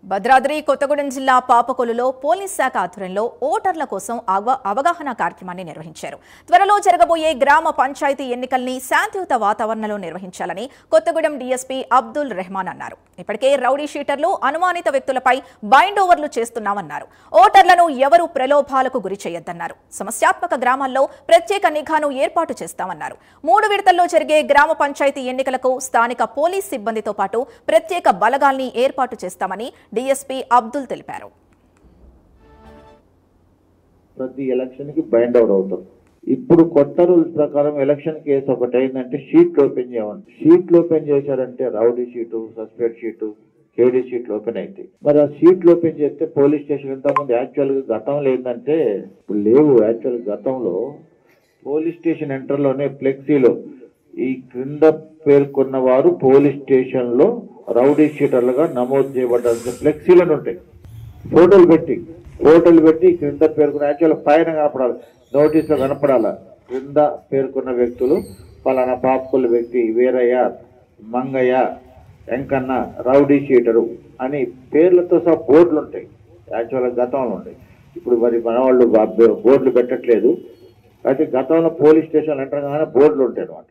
భద్రాద్రి కొత్తగూడెం జిల్లా పాపకొల్లులో పోలీస్ శాఖ ఆధ్వర్యంలో ఓటర్ల కోసం అవగాహన కార్యక్రమాన్ని నిర్వహించారు. త్వరలో జరగబోయే గ్రామ పంచాయతీ ఎన్నికల్ని శాంతియుత వాతావరణంలో నిర్వహించాలని కొత్తగూడెం డీఎస్పీ అబ్దుల్ రెహమాన్ అన్నారు. ఇప్పటికే రౌడీ షీటర్లు అనుమానిత వ్యక్తులపై బైండ్ ఓవర్లు చేస్తున్నామన్నారు. ఓటర్లను ఎవరూ ప్రలోభాలకు గురి చేయొద్దన్నారు. సమస్యాత్మక గ్రామాల్లో ప్రత్యేక నిఘాను ఏర్పాటు చేస్తామన్నారు. 3 విడతల్లో జరిగే గ్రామ పంచాయతీ ఎన్నికలకు స్థానిక పోలీస్ సిబ్బందితో పాటు ప్రత్యేక బలగాల్ని ఏర్పాటు చేస్తామని డీఎస్పీ అబ్దుల్ తెలిపారు. ప్రతి ఎలక్షన్ కి బైండ్ అవుట్ అవుతాం. ఇప్పుడు కొత్త రూల్స్ ప్రకారం ఎలక్షన్ కేసు ఒకటి అయిందంటే షీట్లు ఓపెన్ చేయమండి. షీట్లు ఓపెన్ చేశారంటే రౌడీ షీటు, సస్పెక్ట్ షీటు, కేడీ షీట్లు ఓపెన్ అవుతాయి. మరి ఆ షీట్లు ఓపెన్ చేస్తే పోలీస్ స్టేషన్ ఇంతకుముందు యాక్చువల్గా గతంలో ఏంటంటే ఇప్పుడు లేవు. యాక్చువల్ గతంలో పోలీస్ స్టేషన్ ఎంటర్లోనే ఫ్లెక్సీలో ఈ క్రింద పేర్కొన్న వారు పోలీస్ స్టేషన్ లో రౌడీ షీటర్లుగా నమోదు చేయబడ్డారు ఫ్లెక్సీలను ఉంటాయి. ఫోటోలు పెట్టి క్రింద పేర్కొన్న యాక్చువల్ పైన కనపడాలి, నోటీసులో కనపడాలా క్రింద పేర్కొన్న వ్యక్తులు పలానా పాపకొల్లు వ్యక్తి వీరయ్య, మంగయ్య, వెంకన్న రౌడీ షీటరు అని పేర్లతో సహా బోర్డులు ఉంటాయి. యాక్చువల్గా గతంలో ఉంటాయి. ఇప్పుడు మరి మన వాళ్ళు బోర్డులు పెట్టట్లేదు. అయితే గతంలో పోలీస్ స్టేషన్ ఎంటర్ కాగానే బోర్డులు ఉంటాయి అన్నమాట.